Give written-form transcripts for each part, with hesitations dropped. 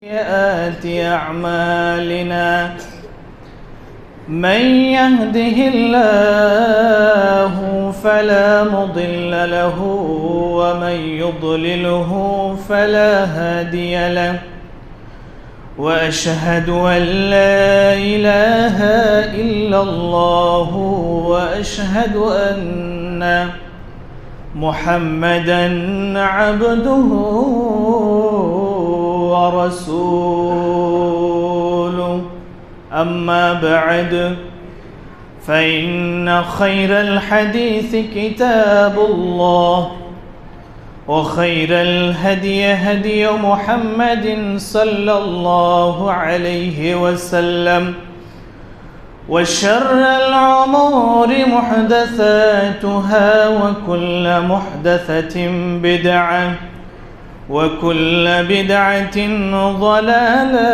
سيئات أعمالنا من يهده الله فلا مضل له ومن يضلله فلا هادي له وأشهد أن لا إله إلا الله وأشهد أن محمدًا عبده ورسوله أما بعد فإن خير الحديث كتاب الله وخير الهدي هدي محمد صلى الله عليه وسلم وشر الأمور محدثاتها وكل محدثة بدعة وكل بدعة ضلالة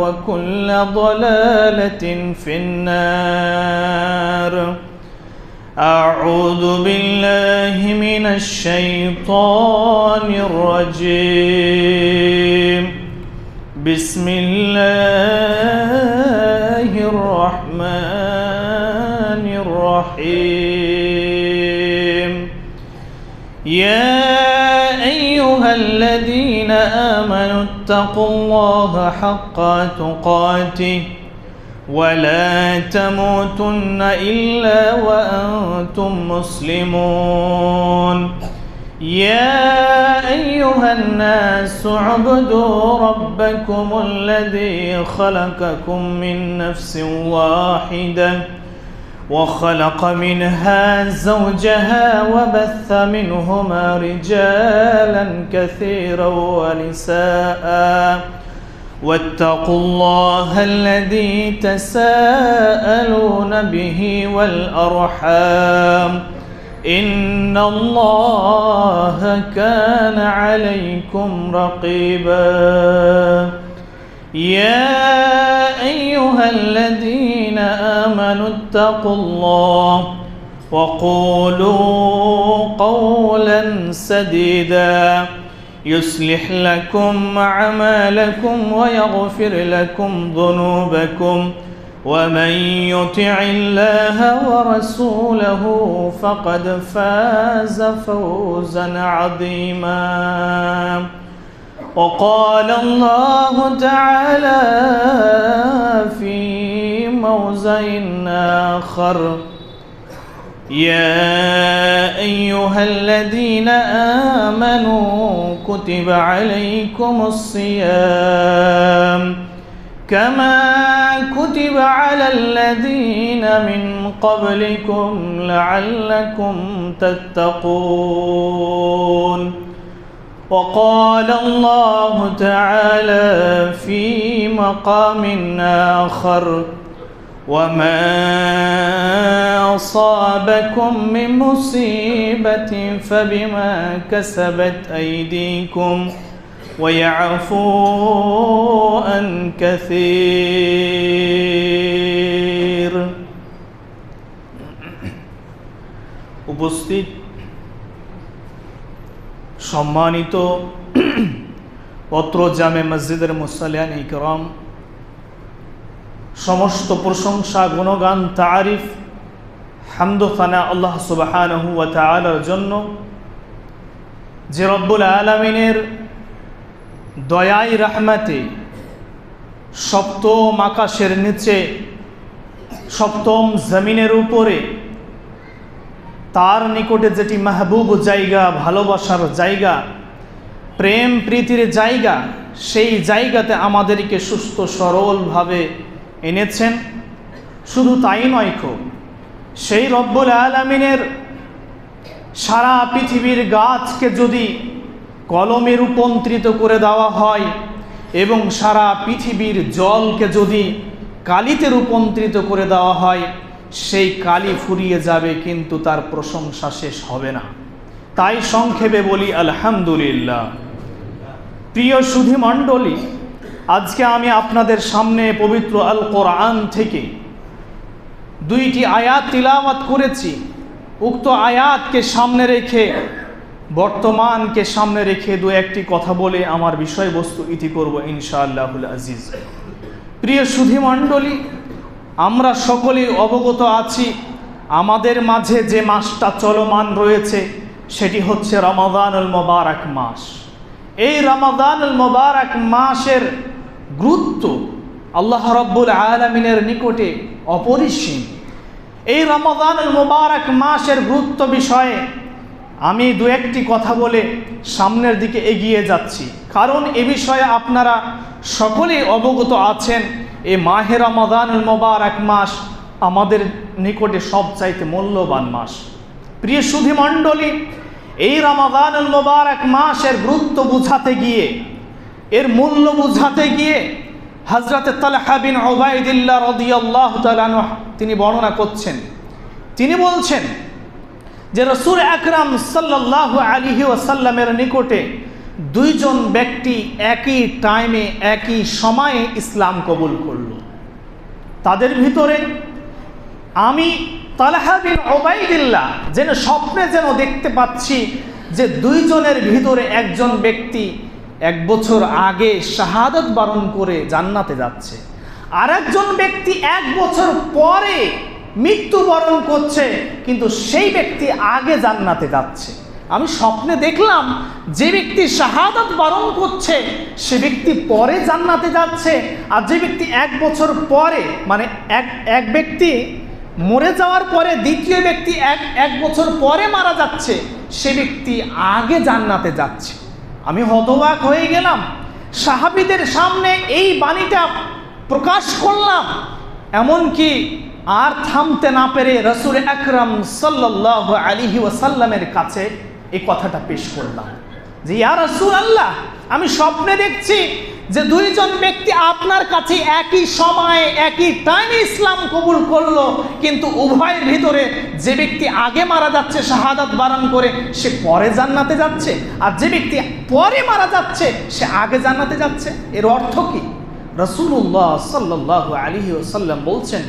وكل ضلالة في النار. أعوذ بالله من الشيطان الرجيم. بسم الله الرحمن الرحيم. يا أيها الذين آمنوا اتقوا الله حق تقاته ولا تموتن إلا وأنتم مسلمون. يا أيها الناس اعبدوا ربكم الذي خلقكم من نفس واحدة وخلق منها زوجها وبث منهما رجالا كثيرا ونساء واتقوا الله الذي تساءلون به والأرحام إن الله كان عليكم رقيبا. يا أيها الذين آمنوا اتقوا الله وقولوا قولا سديدا يصلح لكم أعمالكم ويغفر لكم ذنوبكم ومن يطع الله ورسوله فقد فاز فوزا عظيما. وقال الله تعالى في موضع آخر: يا أيها الذين آمنوا كتب عليكم الصيام كما كتب على الذين من قبلكم لعلكم تتقون. وقال الله تعالى في مقام آخر: وما أصابكم من مصيبة فبما كسبت أيديكم ويعفو عن كثير. উপস্থিত সম্মানিত পত্র জামে মসজিদের মুসল্লিয়ান ইকরাম, সমস্ত প্রশংসা গুণগান তারিফ হামদ খানা আল্লাহ সুবহানাহু ওয়া তাআলার জন্য, যে রব্বুল আলামিনের দয়ায় রহমতে সপ্তম আকাশের নিচে সপ্তম জমিনের উপরে তার নিকটে যেটি মাহবুব জায়গা, ভালোবাসার জায়গা, প্রেম প্রীতির জায়গা, সেই জায়গাতে আমাদেরকে সুস্থ সরলভাবে এনেছেন। শুধু তাই নয়, সেই রব্বুল আলামিনের সারা পৃথিবীর গাছকে যদি কলমে রূপান্তরিত করে দেওয়া হয় এবং সারা পৃথিবীর জলকে যদি কালিতে রূপান্তরিত করে দেওয়া হয়, সেই কালি ফুরিয়ে যাবে কিন্তু তার প্রশংসা শেষ হবে না। তাই সংক্ষেপে বলি আলহামদুলিল্লাহ। প্রিয় সুধী মণ্ডলী, আজকে আমি আপনাদের সামনে পবিত্র আল কোরআন থেকে দুইটি আয়াত তিলাওয়াত করেছি। উক্ত আয়াতকে সামনে রেখে বর্তমানকে সামনে রেখে দু একটি কথা বলে আমার বিষয়বস্তু ইতি করব ইনশাআল্লাহুল আজিজ। প্রিয় সুধী মণ্ডলী, আমরা সকলেই অবগত আছি আমাদের মাঝে যে মাসটা চলমান রয়েছে সেটি হচ্ছে রমাদানুল মোবারক মাস। এই রমাদানুল মোবারক মাসের গুরুত্ব আল্লাহ রাব্বুল আলামিনের নিকটে অপরিসীম। এই রমাদানুল মোবারক মাসের গুরুত্ব বিষয়ে আমি দু একটি কথা বলে সামনের দিকে এগিয়ে যাচ্ছি, কারণ এ বিষয়ে আপনারা সকলেই অবগত আছেন এই মাহে রমাদানুল মোবারক মাস আমাদের নিকটে সবচাইতে মূল্যবান মাস। প্রিয় সুধী মণ্ডলী, এই রমাদানুল মোবারক মাসের গুরুত্ব বুঝাতে গিয়ে, এর মূল্য বুঝাতে গিয়ে হযরত তালহা বিন উবাইদুল্লাহ রাদিয়াল্লাহু তাআলা আনহু তিনি বর্ণনা করছেন, তিনি বলছেন যে রাসূল আকরাম সাল্লাল্লাহু আলাইহি ওয়াসাল্লামের নিকটে দুইজন ব্যক্তি একই টাইমে একই সময়ে ইসলাম কবুল করল। তাদের ভিতরে আমি তালহা বিন উবাইদুল্লাহ যেন স্বপ্নে যেন দেখতে পাচ্ছি যে দুইজনের ভিতরে একজন ব্যক্তি 1 বছর আগে শাহাদাত বরণ করে জান্নাতে যাচ্ছে, আর একজন ব্যক্তি 1 বছর পরে মৃত্যুবরণ করছে, কিন্তু সেই ব্যক্তি আগে জান্নাতে যাচ্ছে। আমি স্বপ্নে দেখলাম যে ব্যক্তি শাহাদাত বরণ করছে সে ব্যক্তি পরে জান্নাতে যাচ্ছে, আর যে ব্যক্তি 1 বছর পরে, মানে এক ব্যক্তি মরে যাওয়ার পরে দ্বিতীয় ব্যক্তি এক বছর পরে মারা যাচ্ছে, সে ব্যক্তি আগে জান্নাতে যাচ্ছে। আমি হতবাক হয়ে গেলাম, সাহাবীদের সামনে এই বাণীটা প্রকাশ করলাম, এমনকি আর থামতে না পেরে রাসূল আকরাম সাল্লাল্লাহু আলাইহি ওয়াসাল্লামের কাছে এই কথাটা পেশ করলাম যে ইয়া রাসূলুল্লাহ, আমি স্বপ্নে দেখছি যে দুইজন ব্যক্তি আপনার কাছে একই সময়ে একই টাইমে ইসলাম কবুল করলো, কিন্তু উভয়ের ভিতরে যে ব্যক্তি আগে মারা যাচ্ছে শাহাদাত বরণ করে সে পরে জান্নাতে যাচ্ছে, আর যে ব্যক্তি পরে মারা যাচ্ছে সে আগে জান্নাতে যাচ্ছে। এর অর্থ কি? রাসূলুল্লাহ সাল্লাল্লাহু আলাইহি ওয়াসাল্লাম বলছেন,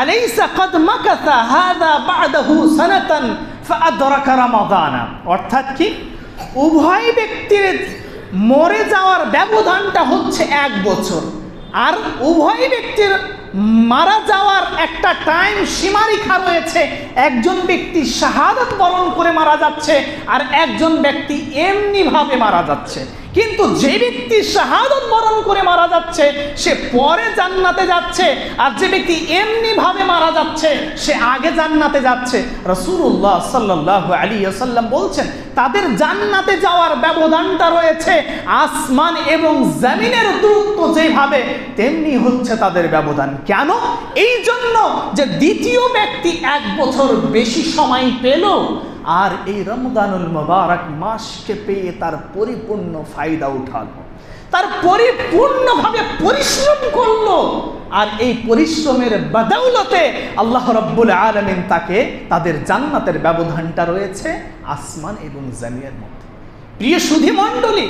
আলাইসা কদ মাকাসা হাযা বা'দাহু সানাতান ফাআদরাকা রমাদানা। অর্থাৎ কি, উভয় ব্যক্তির মরে যাওয়ার ব্যবধানটা হচ্ছে 1 বছর, আর উভয় ব্যক্তির মারা যাওয়ার একটা টাইম সীমারেখা রয়েছে। একজন ব্যক্তি শাহাদাত বরণ করে মারা যাচ্ছে আর একজন ব্যক্তি এমনিভাবে মারা যাচ্ছে, কিন্তু যে ব্যক্তি শাহাদাত বরণ করে মারা যাচ্ছে সে পরে জান্নাতে যাচ্ছে, আর যে ব্যক্তি এমনিভাবে মারা যাচ্ছে সে আগে জান্নাতে যাচ্ছে। রাসূলুল্লাহ সাল্লাল্লাহু আলাইহি ওয়াসাল্লাম বলছেন তাদের জান্নাতে যাওয়ার ব্যবধানটা রয়েছে আসমান এবং জমিনের দূরত্ব যেভাবে, তেমনি হচ্ছে তাদের ব্যবধান। কেন? এই জন্য যে দ্বিতীয় ব্যক্তি 1 বছর বেশি সময় পেল, আর এই রমজানুল মোবারক মাসকে পেয়ে তার পরিপূর্ণ ফায়দা উঠালো, তার পরিপূর্ণভাবে পরিশ্রম করলো, আর এই পরিশ্রমের বদৌলতে আল্লাহ রাব্বুল আলামিন তাকে, তাদের জান্নাতের ব্যবধানটা রয়েছে আসমান এবং জমিনের মধ্যে। প্রিয় সুধী মণ্ডলী,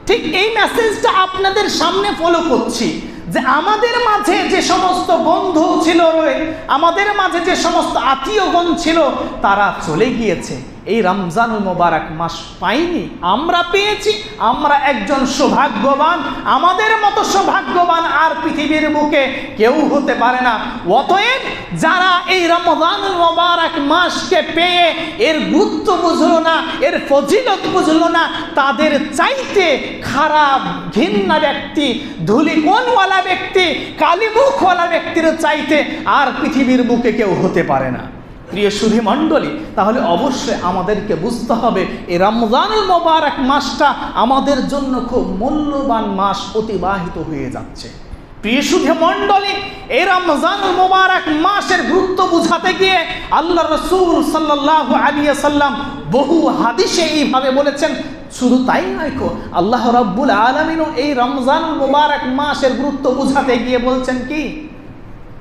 ঠিক এই মেসেজটা আপনাদের সামনে ফলো করছি যে আমাদের মাঝে যে সমস্ত বন্ধু ছিল, আমাদের মাঝে যে সমস্ত আত্মীয়গণ ছিল, তারা চলে গিয়েছে, এই রমজানুল মোবারক মাস পাইনি, আমরা পেয়েছি। আমরা একজন সৌভাগ্যবান, আমাদের মতো সৌভাগ্যবান আর পৃথিবীর বুকে কেউ হতে পারে না। অতএব যারা এই রমজানুল মোবারক মাসকে পেয়ে এর গুরুত্ব বুঝলো না, এর ফজিলত বুঝলো না, তাদের চাইতে খারাপ ঘৃণা ব্যক্তি, ধূলিকণওয়ালা ব্যক্তি, কালিমুখওয়ালা ব্যক্তির চাইতে আর পৃথিবীর বুকে কেউ হতে পারে না। প্রিয় সুধী মণ্ডলী, তাহলে অবশ্যই আমাদেরকে বুঝতে হবে এই রমজানুল মোবারক মাসটা আমাদের জন্য খুব মূল্যবান মাস অতিবাহিত হয়ে যাচ্ছে। প্রিয় সুধী মণ্ডলী, এই রমজানুল মোবারক মাসের গুরুত্ব বুঝাতে গিয়ে আল্লাহ রাসূল সাল্লাল্লাহু আলাইহি ওয়াসাল্লাম বহু হাদিসে এইভাবে বলেছেন। শুধু তাই নয়, আল্লাহ রাব্বুল আলামিনও এই রমজানুল মোবারক মাসের গুরুত্ব বুঝাতে গিয়ে বলছেন কি,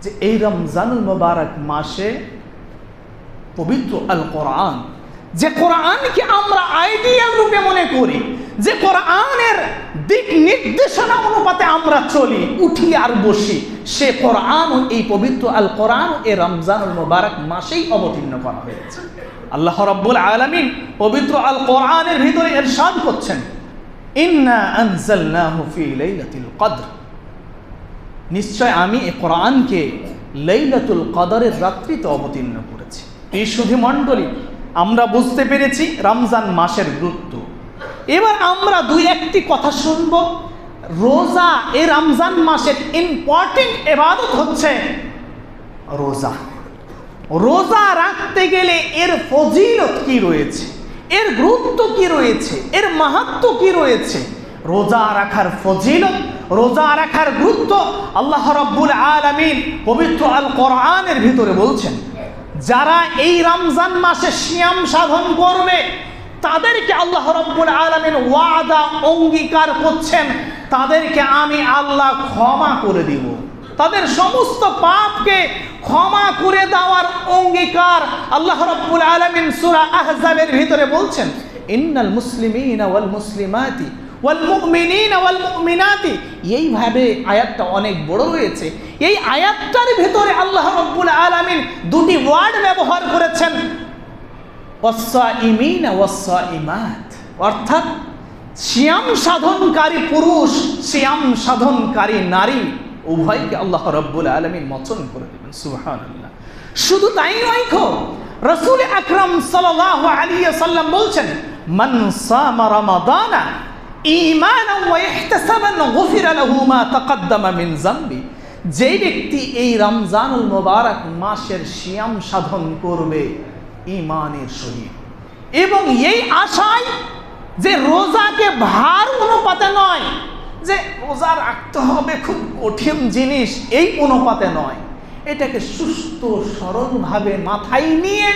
যে এই রমজানুল মোবারক মাসে পবিত্র আল কোরআন, যে কোরআনকে আমরা আইডিয়াল রূপে মনে করি, যে কোরআনের দিক নির্দেশনা অনুপাতে আমরা চলি, উঠি আর বসি, সে কোরআন, এই পবিত্র আল কোরআন এই রমজানুল মোবারক মাসেই অবতীর্ণ করা হয়েছে। আল্লাহ রাব্বুল আলামিন পবিত্র আল কোরআনের ভিতরে ইরশাদ করছেন, ইন্না আনজালনাহু ফি লাইলাতুল কদর, নিশ্চয় আমি এই কোরআনকে লাইলাতুল কদরের রাত্রিতে অবতীর্ণ করেছি। এই সুধী মণ্ডলী, আমরা বুঝতে পেরেছি রমজান মাসের গুরুত্ব। এবার আমরা দুই একটি কথা শুনব। রোজা, এই রমজান মাসের ইম্পর্টেন্ট ইবাদত হচ্ছে রোজা। রোজা রাখতে গেলে এর ফজিলত কি রয়েছে, এর গুরুত্ব কি রয়েছে, এর মাহাত্ম্য কি রয়েছে, রোজা রাখার ফজিলত, রোজা রাখার গুরুত্ব আল্লাহ রাব্বুল আলামিন পবিত্র আল কোরআনের ভিতরে বলছেন, যারা এই রমজান মাসে সিয়াম সাধন করবে তাদেরকে আল্লাহ রাব্বুল আলামিন ওয়াদা অঙ্গীকার করছেন, তাদেরকে আমি আল্লাহ ক্ষমা করে দিব, তাদের সমস্ত পাপকে ক্ষমা করে দেওয়ার অঙ্গীকার আল্লাহ রাব্বুল আলামিন সূরা আহজাবের ভিতরে বলছেন, ইন্নাল মুসলিমিনা ওয়াল মুসলিমাতি ওয়াল মুমিনিনা ওয়াল মুমিনাতি। এইভাবে আয়াতটা অনেক বড় রয়েছে। এই আয়াতটার ভিতরে আল্লাহ রাব্বুল আলামিন দুটি ওয়ার্ড ব্যবহার করেছেন, ওয়াস-সাইমিনা ওয়াস-সাইমাত, অর্থাৎ সিয়াম সাধনকারী পুরুষ, সিয়াম সাধনকারী নারী উভয়কে আল্লাহ রাব্বুল আলামিন মোচন করে দেবেন। সুবহানাল্লাহ। শুধু তাই নয়, রাসূল আকরাম সাল্লাল্লাহু আলাইহি ওয়াসাল্লাম বলছেন, মান সামা রমাদানা ঈমানান ওয়া ইহতিসাবান গুফিরা লাহু মা তাকদ্দামা মিন যামবি। যে ব্যক্তি এই রমজানুল মুবারক মাসের সিয়াম সাধন করবে ঈমানের সহিত এবং এই আশায় যে রোজাকে ভার অনুপাতে নয়, যে রোজা রাখতে হবে খুব কঠিন জিনিস, এই অনুপাতে নয়, এটাকে সুস্থ সরলভাবে মাথায় নিয়ে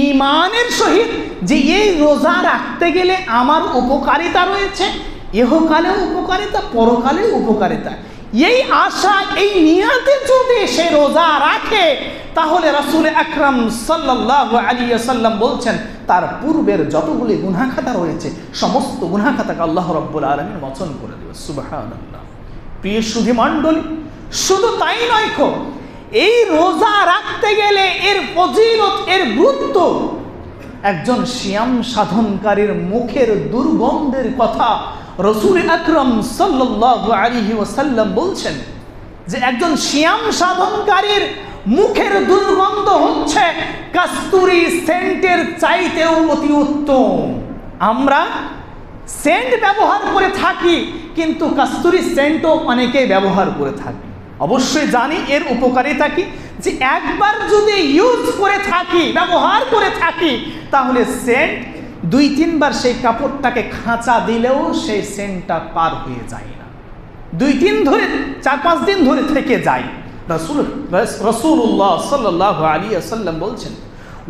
ঈমানের সহিত যে এই রোজা রাখতে গেলে আমার উপকারিতা রয়েছে, ইহকালেও উপকারিতা, পরকালেও উপকারিতা, এই আশা, এই নিয়তে যদি সে রোজা রাখে, তাহলে রাসূল আকরাম সাল্লাল্লাহু আলাইহি ওয়াসাল্লাম বলছেন তার পূর্বের যতগুলি গুনাহ খাতা রয়েছে সমস্ত গুনাহ খাতাকে আল্লাহ রাব্বুল আলামিন মোচন করে দেবে। সুবহানাল্লাহ। প্রিয় সুধী মণ্ডলী, শুধু তাই নয়, এই রোজা রাখতে গেলে এর ফজিলত, এর গুরুত্ব, একজন সিয়াম সাধনকারীর মুখের দুর্গন্ধের কথা রাসূল আকরাম সাল্লাল্লাহু আলাইহি ওয়াসাল্লাম বলছেন যে একজন সিয়াম সাধনকারীর মুখের দুর্গন্ধ হচ্ছে কস্তুরী সেন্টের চাইতেও অতি উত্তম। আমরা সেন্ট ব্যবহার করে থাকি, কিন্তু কস্তুরী সেন্টও অনেকেই ব্যবহার করে থাকি। অবশ্যই জানি এর উপকারিতা কি, যে একবার যদি ইউজ করে থাকি, ব্যবহার করে থাকি, তাহলে সেন্ট 2-3 বার সেই কাপড়টাকে খাঁচা দিলেও সেই সেন্টটা পার হয়ে যায় না, 2-3 ধরে 4-5 দিন ধরে থেকে যায়। রাসূলুল্লাহ সাল্লাল্লাহু আলাইহি ওয়াসাল্লাম বলছেন,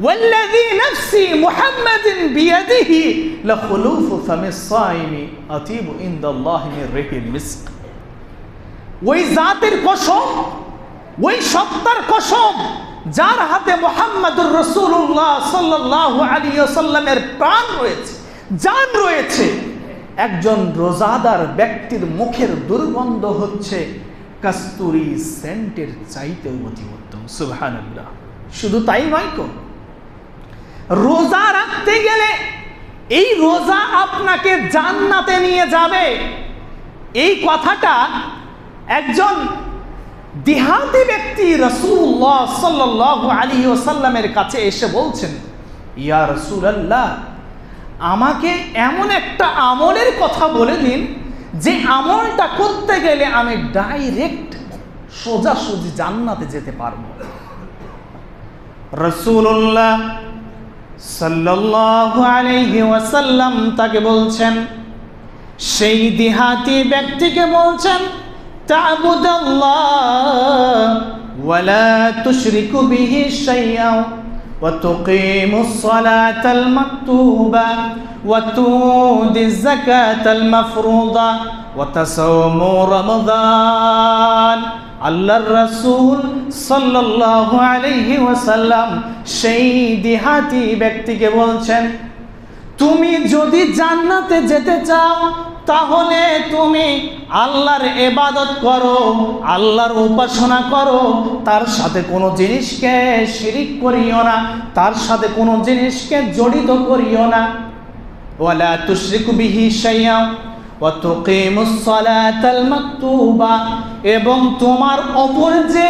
ওয়াল্লাযী নাফসি মুহাম্মাদিন বিয়াদিহি লাখুলুফু ফামিস সাইমি আতীবু ইনদাল্লাহি মির রিহিল মিস্ক। ওই জাতের কসম, ওই সত্তার কসম যার হাতে মুহাম্মদুর রাসূলুল্লাহ সাল্লাল্লাহু আলাইহি ওয়াসাল্লামের প্রাণ রয়েছে, জান রয়েছে, একজন রোজাদার ব্যক্তির মুখের দুর্গন্ধ হচ্ছে কস্তুরী সেন্টের চাইতেও অতি উত্তম। সুবহানাল্লাহ। শুধু তাই নয়, রোজা রাখতে গেলে এই রোজা আপনাকে জান্নাতে নিয়ে যাবে, এই কথাটা একজন দেহাতি ব্যক্তি রাসূলুল্লাহ সাল্লাল্লাহু আলাইহি ওয়াসাল্লামের কাছে এসে বলছেন, ইয়া রাসূলুল্লাহ, আমাকে এমন একটা আমলের কথা বলে দিন যে আমলটা করতে গেলে আমি ডাইরেক্ট সোজাসুজি জান্নাতে যেতে পারবো। রাসূলুল্লাহ সাল্লাল্লাহু আলাইহি ওয়াসাল্লাম তাকে বলছেন, সেই দেহাতি ব্যক্তিকে বলছেন, তা'বুদাল্লাহ ওয়া লা তুশরিকু বিহি শাইআন ওয়া তুকিমুস সালাতাল মাকতুবা ওয়া তু'দিজ যাকাতাল মাফরুদা ওয়া তাসাওমু রমাদান। আল্লাহর রাসূল সাল্লাল্লাহু আলাইহি ওয়াসাল্লাম সেই দেহাতি ব্যক্তিকে বলছেন, তুমি যদি জান্নাতে যেতে চাও তাহলে তুমি আল্লাহর ইবাদত করো, আল্লাহর উপাসনা করো, তার সাথে কোনো জিনিসকে শিরিক করিও না, তার সাথে কোনো জিনিসকে জড়িত করিও না। ওয়ালা তুশরিকু বিহি শাইআ ওয়া তুকিমুস সালাতাল মাকতুবা, এবং তোমার ওপর যে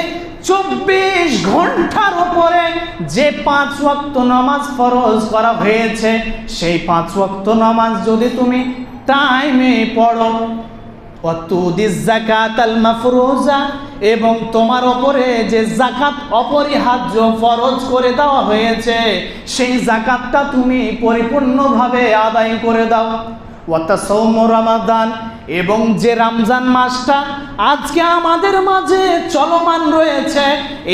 24 ঘন্টার উপরে যে 5 ওয়াক্ত নামাজ ফরজ করা হয়েছে, সেই 5 ওয়াক্ত নামাজ যদি তুমি টাইমে পড়ো, ওয়াতুদিজ যাকাতাল মাফরুজা, এবং তোমার ওপরে যে যাকাত অপরিহার্য ফরজ করে দেওয়া হয়েছে, সেই যাকাতটা তুমি পরিপূর্ণভাবে আদায় করে দাও। ওয়াতাসাউমু রমাদান, এবং যে রমজান মাসটা আজকে আমাদের মাঝে চলমান রয়েছে,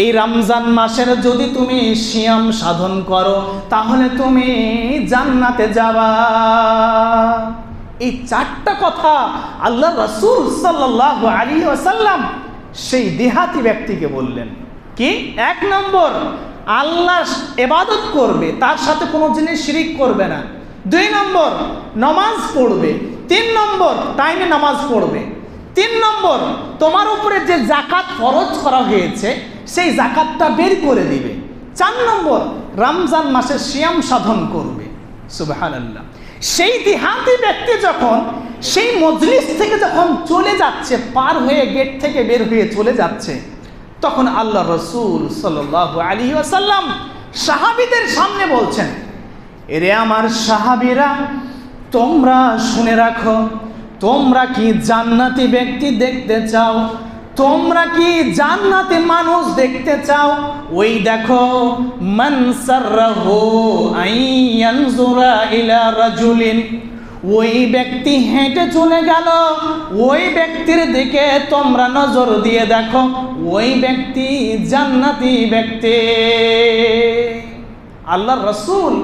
এই রমজান মাসের যদি তুমি সিয়াম সাধন করো, তাহলে তুমি জান্নাতে যাবা। এই 4টা কথা আল্লাহ রাসূল সাল্লাল্লাহু আলাইহি ওয়াসাল্লাম সেই দেহাতি ব্যক্তিকে বললেন। কি? 1 নম্বর, আল্লাহর ইবাদত করবে, তার সাথে কোনো জিনিস শিরিক করবে না। 2 নম্বর, নামাজ পড়বে। 3 নম্বর, টাইমে নামাজ পড়বে। 3 নম্বর, তোমার উপরে যে যাকাত ফরজ করা হয়েছে, সেই যাকাতটা বের করে দিবে। 4 নম্বর, রমজান মাসে সিয়াম সাধন করবে। সুবহানাল্লাহ। সেই দেহাতি ব্যক্তি যখন সেই মজলিস থেকে যখন চলে যাচ্ছে, পার হয়ে গেট থেকে বের হয়ে চলে যাচ্ছে, তখন আল্লাহ রাসূল সাল্লাল্লাহু আলাইহি ওয়াসাল্লাম সাহাবীদের সামনে বলছেন, এরে আমার সাহাবীরা, তোমরা শুনে রাখো, তোমরা কি জান্নাতি ব্যক্তি দেখতে চাও? তোমরা কি জান্নাতে মানুষ দেখতে চাও? ওই দেখো, মান সাররাহু আইয়ানজুরা ইলা রাজুলিন, ওই ব্যক্তি হেঁটে চলে গেল, ওই ব্যক্তির দিকে তোমরা নজর দিয়ে দেখো, ওই ব্যক্তি জান্নাতি ব্যক্তি। আল্লাহর রাসূল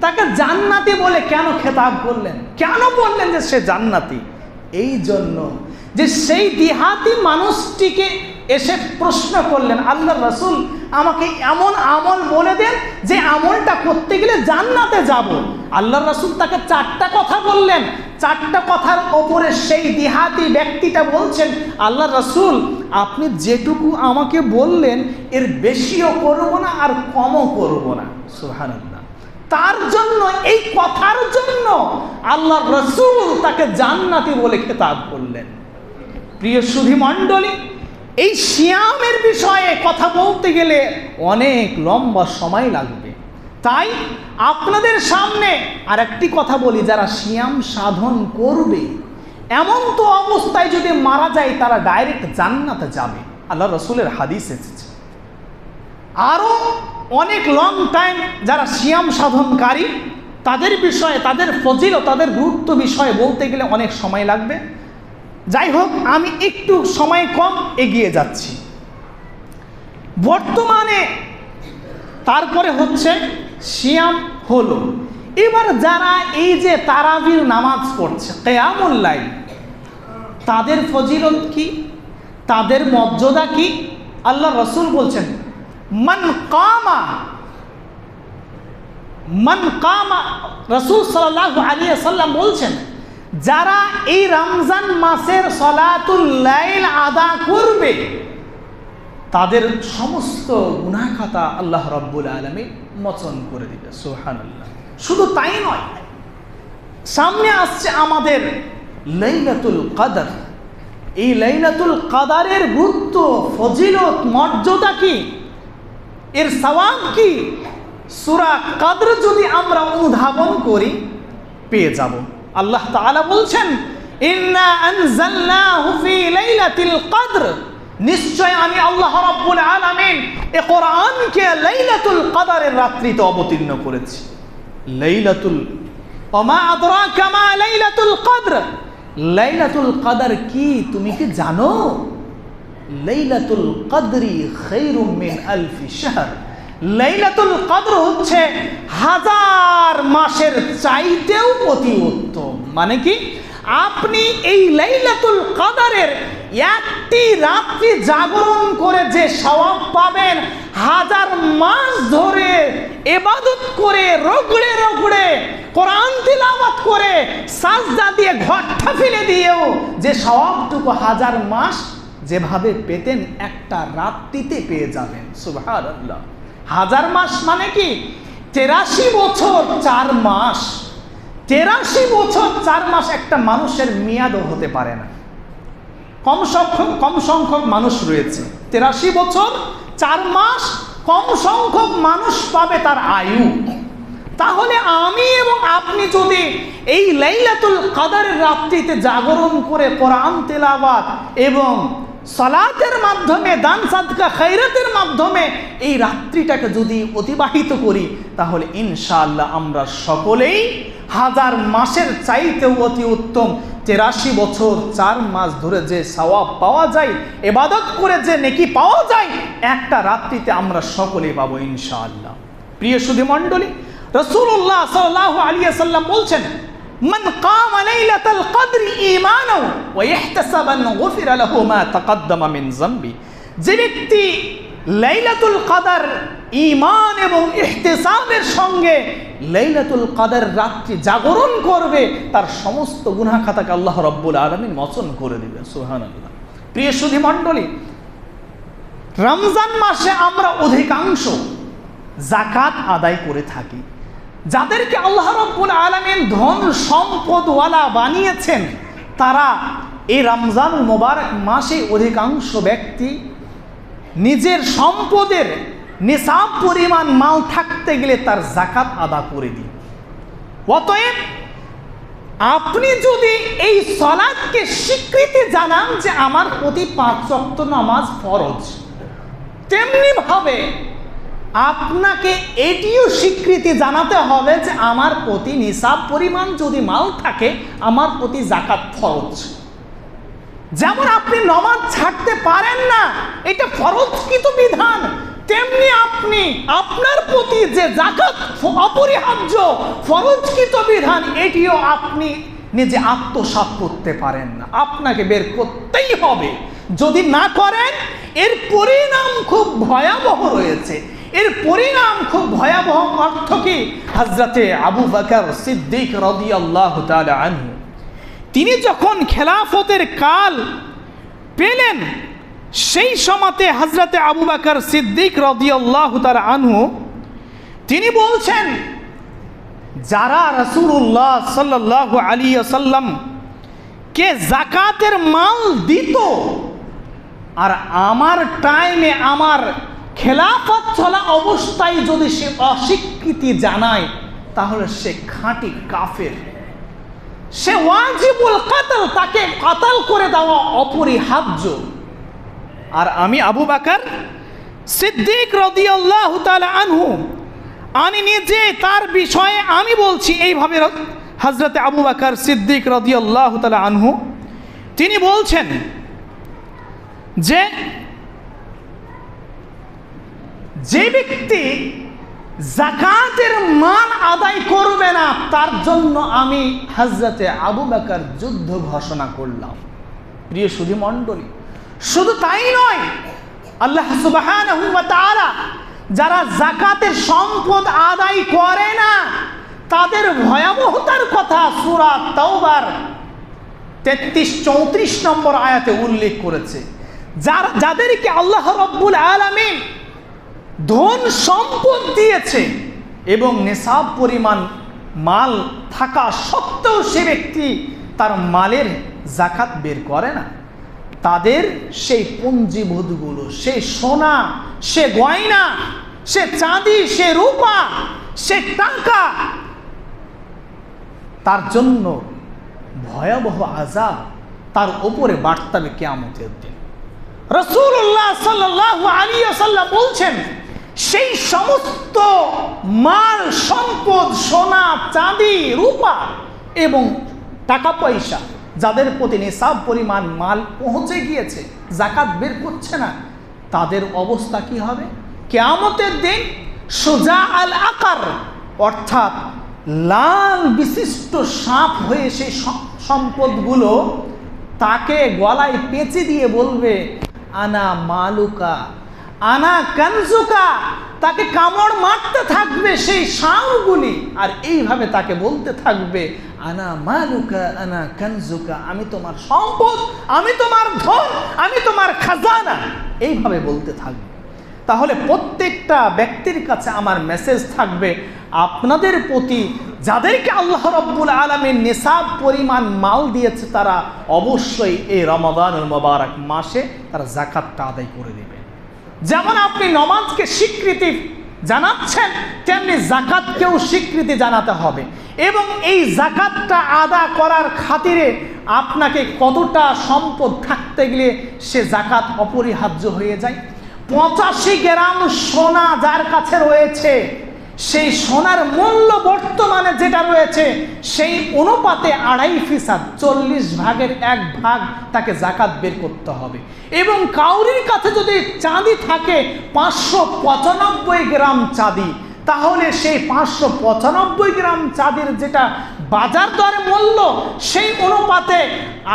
তাকে জান্নাতি বলে কেন খেতাব করলেন? কেন বললেন যে সে জান্নাতি? এই জন্য যে সেই দেহাতি মানুষটিকে এসে প্রশ্ন করলেন, আল্লাহর রাসূল আমাকে এমন আমল বলে দেন যে আমলটা করতে গেলে জান্নাতে যাব। আল্লাহর রাসূল তাকে 4টা কথা বললেন। 4টা কথার ওপরে সেই দেহাতি ব্যক্তিটা বলছেন, আল্লাহর রাসূল আপনি যেটুকু আমাকে বললেন, এর বেশিও করব না আর কমও করব না। সুবহানাল্লাহ। তার জন্য, এই কথার জন্য আল্লাহর রাসূল তাকে জান্নাতি বলে খেতাব করলেন। প্রিয় সুধী মণ্ডলী, এই সিয়ামের বিষয়ে কথা বলতে গেলে অনেক লম্বা সময় লাগবে, তাই আপনাদের সামনে আরেকটি কথা বলি, যারা সিয়াম সাধন করবে, এমন তো অবস্থায় যদি মারা যায়, তারা ডাইরেক্ট জান্নাতে যাবে। আল্লাহ রাসূলের হাদিস এসেছে। আরও অনেক লং টাইম যারা সিয়াম সাধনকারী, তাদের বিষয়ে, তাদের ফজিলত, তাদের গুরুত্ব বিষয়ে বলতে গেলে অনেক সময় লাগবে। যাই হোক, আমি একটু সময় কম এগিয়ে যাচ্ছি। বর্তমানে তারপরে হচ্ছে সিয়াম হলো, এবার যারা এই যে তারাবির নামাজ পড়ছে, কিয়ামুল লাইল, তাদের ফজিলত কি, তাদের মর্যাদা কি? আল্লাহ রাসূল বলছেন, মান কামা, রাসূল সাল্লাল্লাহু আলাইহি ওয়াসাল্লাম বলছেন, যারা এই রমজান মাসের সালাতুল লাইল আদা করবে, তাদের সমস্ত গুনাহ খাতা আল্লাহ রাব্বুল আলামিন মোচন করে দিবে। সুবহানাল্লাহ। শুধু তাই নয়, সামনে আসছে আমাদের লাইলাতুল কদর। এই লাইলাতুল কদরের গুরুত্ব, ফজিলত, মর্যাদা কি, এর সওয়াব কি, সূরা কদর যদি আমরা অনুধাবন করি পেয়ে যাব। আল্লাহ তাআলা বলছেন, ইন্না আনজালনাহু ফি লাইলাতিল কদর, নিশ্চয় আমি আল্লাহ রাব্বুল আলামিন এই কোরআনকে লাইলাতুল কদরের রাত্রিতে অবতীর্ণ করেছি। লাইলাতুল, ওমা আদরাকা মা লাইলাতুল কদর, লাইলাতুল কদর কি তুমি কি জানো? লাইলাতুল কদরি খায়রুম মিন আলফি শাহর, লাইলাতুল কদর হচ্ছে 1000 মাসের চাইতেও অতি উত্তম। মানে কি, আপনি এই লাইলাতুল কদরের একটি রাত্রি জাগরণ করে যে সওয়াব পাবেন, 1000 মাস ধরে ইবাদত করে রগড়ে রগড়ে কোরআন তিলাওয়াত করে সাজদা দিয়ে ঘরটা ফেলে দিয়েও যে সওয়াবটুকু 1000 মাস যেভাবে পেতেন একটা রাত্রিতে পেয়ে যাবেন। সুবহানাল্লাহ। 1000 মাস মানে কি? 83 বছর 4 মাস। 83 বছর 4 মাস একটা মানুষের মেয়াদও হতে পারে না। কম সংখ্যক মানুষ রয়েছে। 83 বছর 4 মাস কম সংখ্যক মানুষ পাবে তার আয়ু। তাহলে আমি এবং আপনি যদি এই লাইলাতুল কদরের রাত্রিতে জাগরণ করে কোরআন তেলাওয়াত এবং সালাতের মাধ্যমে, দান সাদকা খায়রাতের মাধ্যমে এই রাত্রিটাকে যদি অতিবাহিত করি, তাহলে ইনশাআল্লাহ আমরা সকলেই 1000 মাসের চাইতেও অতি উত্তম 83 বছর 4 মাস ধরে যে সওয়াব পাওয়া যায়, ইবাদত করে যে নেকি পাওয়া যায়, একটা রাত্রিতে আমরা সকলেই পাবো ইনশাআল্লাহ। প্রিয় সুধী মণ্ডলী, রাসূলুল্লাহ সাল্লাল্লাহু আলাইহি ওয়াসাল্লাম বলছেন, মান কামা লাইলাতাল কদরি ঈমানাও ওয়া ইহতাসাবান গুফিরা লাহু মা তাকদ্দামা মিন যামবি। যে ব্যক্তি লাইলাতুল কদর ঈমান এবং ইহতিসাবের সঙ্গে লাইলাতুল কদর রাত্রি জাগরণ করবে, তার সমস্ত গুনাহ খাতাকে আল্লাহ রাব্বুল আলামিন মোচন করে দিবেন। সুবহানাল্লাহ। প্রিয় সুধী মণ্ডলী, রমজান মাসে আমরা অধিকাংশ যাকাত আদায় করে থাকি। যাদেরকে আল্লাহ রাব্বুল আলামিন ধন সম্পদওয়ালা বানিয়েছেন, তারা এই রমজান মোবারক মাসে অধিকাংশ ব্যক্তি নিজের সম্পদের নিসাব পরিমাণ মাল থাকতে গেলে তার যাকাত আদা করে দিন। অতএব আপনি যদি এই সালাতকে স্বীকৃতি জানান যে আমার প্রতি 5 ওয়াক্ত নামাজ ফরজ, তেমনি ভাবে আপনাকে এটিও স্বীকৃতি জানাতে হবে যে আমার প্রতি নিসাব পরিমাণ যদি মাল থাকে, আমার প্রতি যাকাত ফরজ। যেমন আপনি নামাজ ছাড়তে পারেন না, এটা ফরজকৃত বিধান, তেমনি আপনি আপনার প্রতি যে যাকাত অপরিহার্য ফরজকৃত বিধান, এটিও আপনি নিজে আত্মসাৎ করতে পারেন না, আপনাকে বের করতেই হবে। যদি না করেন, এর পরিণাম খুব ভয়াবহ রয়েছে। এর পরিণাম খুব ভয়াবহ। অর্থ কি? হযরতে আবু বকর সিদ্দিক রাদিয়াল্লাহু তাআলা আনহু, তিনি যখন খেলাফতের কাল পেলেন, সেই সময়তে হযরতে আবু বকর সিদ্দিক রাদিয়াল্লাহু তাআলা আনহু তিনি বলছেন, যারা রাসূলুল্লাহ সাল্লাল্লাহু আলাইহি ওয়াসাল্লাম কে যাকাতের মাল দিত, আর আমার টাইমে আমার খেলাফত চলা অবস্থায় যদি সে অস্বীকৃতি জানায়, তাহলে সে খাঁটি কাফের, সে ওয়াজিবুল কতল, তাকে কতল করে দেওয়া অপরিহার্য। আর আমি আবু বকর সিদ্দিক রাদিয়াল্লাহু তাআলা আনহু, আমি নিজে তার বিষয়ে আমি বলছি এইভাবে। হযরতে আবু বকর সিদ্দিক রাদিয়াল্লাহু তাআলা আনহু তিনি বলছেন যে ব্যক্তি যাকাতের মাল আদায় করবে না, তার জন্য আমি হযরতে আবু বকর যুদ্ধ ঘোষণা করলাম। প্রিয় সুধী মণ্ডলী, শুধু তাই নয়, আল্লাহ সুবহানাহু ওয়া তাআলা যারা যাকাতের সম্পদ আদায় করে না, তাদের ভয়াবহতার কথা সূরা তাওবার 33-34 নম্বর আয়াতে উল্লেখ করেছে। যাদেরকে আল্লাহ রাব্বুল আলামিন ধন সম্পদ দিয়েছে এবং নিসাব পরিমাণ মাল থাকা সত্ত্বেও সে ব্যক্তি তার মালের যাকাত বের করে না, তাদের সেই পুঞ্জীভূতগুলো, সে সোনা, সে গয়না, সে চাঁদি, সে রূপা, সে টাকা, তার জন্য ভয়াবহ আযাব তার উপরে বাড়তাবে কিয়ামতের দিন। রাসূলুল্লাহ সাল্লাল্লাহু আলাইহি ওয়াসাল্লাম বলছেন, সেই সমস্ত মাল সম্পদ, সোনা চাঁদি রূপা এবং টাকা পয়সা যাদের প্রতি নিসাব পরিমাণ মাল পৌঁছে গিয়েছে, যাকাত বের করছে না, তাদের অবস্থা কি হবে? কিয়ামতের দিন সুজা আল আকার, অর্থাৎ লাল বিশিষ্ট সাপ হয়ে সেই সম্পদগুলো তাকে গলায় পেঁচে দিয়ে বলবে আনা মালুকা আনা কানজুকা, তাকে কামড় মারতে থাকবে সেই ষাঁড়গুলি, আর এইভাবে তাকে বলতে থাকবে আনা মালুকা আনা কানজুকা, আমি তোমার সম্পদ, আমি তোমার ধন, আমি তোমার খাজানা, এইভাবে বলতে থাকবে। তাহলে প্রত্যেকটা ব্যক্তির কাছে আমার মেসেজ থাকবে, আপনাদের প্রতি যাদেরকে আল্লাহ রাব্বুল আলামিন নিসাব পরিমাণ মাল দিয়েছে তারা অবশ্যই এই রমাদানুল মুবারক মাসে তারা যাকাতটা আদায় করে দেবে। যেমন আপনি নামাজকে স্বীকৃতি জানাচ্ছেন, তেমনি যাকাতকেও স্বীকৃতি জানাতে হবে। এবং এই যাকাতটা আদা করার খাতিরে আপনাকে কতটা সম্পদ থাকতে গেলে সে যাকাত অপরিহার্য হয়ে যায়। 85 গ্রাম সোনা যার কাছে রয়েছে, সেই সোনার মূল্য বর্তমানে যেটা রয়েছে সেই অনুপাতে 2.5%, 40 ভাগের 1 ভাগ তাকে যাকাত বের করতে হবে। এবং কাউরির কাছে যদি চাঁদি থাকে 595 গ্রাম চাঁদি, তাহলে সেই 595 গ্রাম চাঁদির যেটা বাজার দরে মূল্য সেই অনুপাতে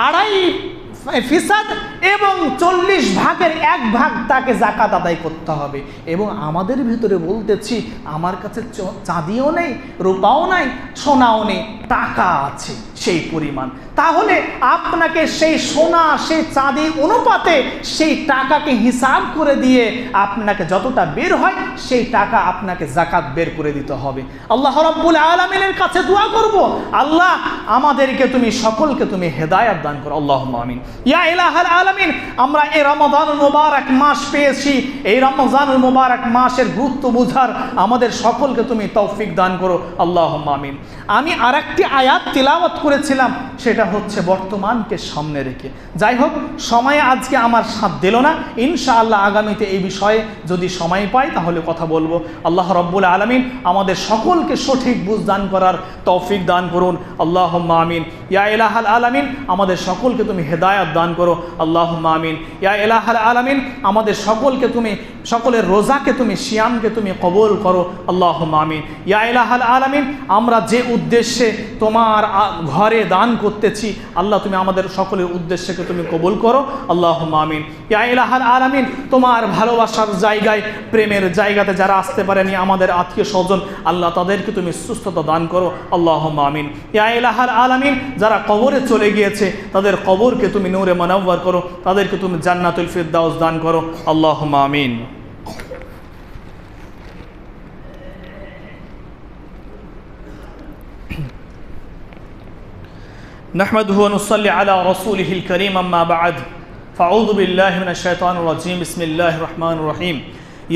2.5% এবং 40 ভাগের 1 ভাগ তাকে যাকাত আদায় করতে হবে। এবং আমাদের ভিতরে বলতেছি আমার কাছে চাঁদিও নেই, রূপাও নাই, সোনাও নেই, টাকা আছে সেই পরিমাণ, তাহলে আপনাকে সেই সোনা সেই চাঁদি অনুপাতে সেই টাকাকে হিসাব করে দিয়ে আপনাকে যতটা বের হয় সেই টাকা আপনাকে যাকাত বের করে দিতে হবে। আল্লাহ রাব্বুল আলামিনের কাছে দোয়া করব, আল্লাহ আমাদেরকে তুমি সকলকে তুমি হেদায়েত দান করো, আল্লাহুম্মা আমিন। ইয়া ইলাহাল আলামিন, আমরা এই রমাদানুল মুবারক মাস পেয়েছি, এই রমজানুল মুবারক মাসের গুরুত্ব বুঝার আমাদের সকলকে তুমি তৌফিক দান করো, আল্লাহুম্মা আমিন। আমি আরেকটি আয়াত তিলাওয়াত করেছিলাম, সেটা হচ্ছে বর্তমানকে সামনে রেখে। যাই হোক, সময়ে আজকে আমার সাথ দিল না, ইনশাআল্লাহ আগামীতে এই বিষয়ে যদি সময় পাই তাহলে কথা বলবো। আল্লাহ রাব্বুল আলামিন আমাদের সকলকে সঠিক বুঝ দান করার তৌফিক দান করুন, আল্লাহুম্মা আমিন। ইয়া ইলাহাল আলামিন, আমাদের সকলকে তুমি হেদায়েত দান করো, আল্লাহুম্মা আমিন। ইয়া ইলাহাল আলামিন, আমাদের সকলকে তুমি সকলের রোজাকে তুমি সিয়ামকে তুমি কবুল করো, আল্লাহুম্মা আমিন। ইয়া ইলাহাল আলামিন, আমরা যে উদ্দেশ্যে তোমার ঘরে দান করতেছি আল্লাহ তুমি আমাদের সকলের উদ্দেশ্যকে তুমি কবুল করো, আল্লাহুম্মা আমিন। ইয়া ইলাহাল আলামিন, তোমার ভালোবাসার জায়গায় প্রেমের জায়গাতে যারা আসতে পারেনি আমাদের আত্মীয় স্বজন আল্লাহ তাদেরকে তুমি সুস্থতা দান করো, আল্লাহুম্মা আমিন। ইয়া ইলাহাল আলামিন, যারা কবরে চলে গিয়েছে তাদের কবরকে তুমি নূরে মুনাওয়ার করো, তাদেরকে তুমি জান্নাতুল ফিরদাউস দান করো, আল্লাহুম্মা আমিন। نحمده ونصلي على رسوله الكريم أما بعد فأعوذ بالله من الشيطان الرجيم بسم الله الرحمن الرحيم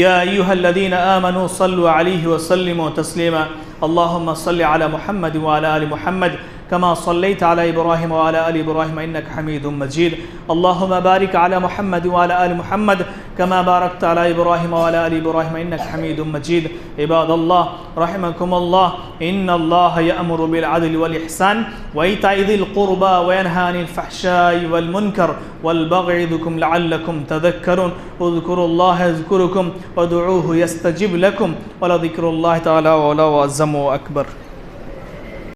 يا أيها الذين آمنوا صلوا عليه وسلموا تسليما اللهم صل على محمد وعلى آل محمد كما صليت على إبراهيم وعلى آل إبراهيم إنك حميد مجيد اللهم بارك على محمد وعلى آل محمد كما باركت على إبراهيم وعلى آل إبراهيم إنك حميد مجيد عباد الله رحمكم الله إن الله يأمر بالعدل والإحسان وإيتاء ذي القربى وينهى عن الفحشاء والمنكر والبغي يعظكم لعلكم تذكرون اذكروا الله يذكركم وادعوه يستجب لكم ولذكر الله تعالى وعلا وأعظم وأكبر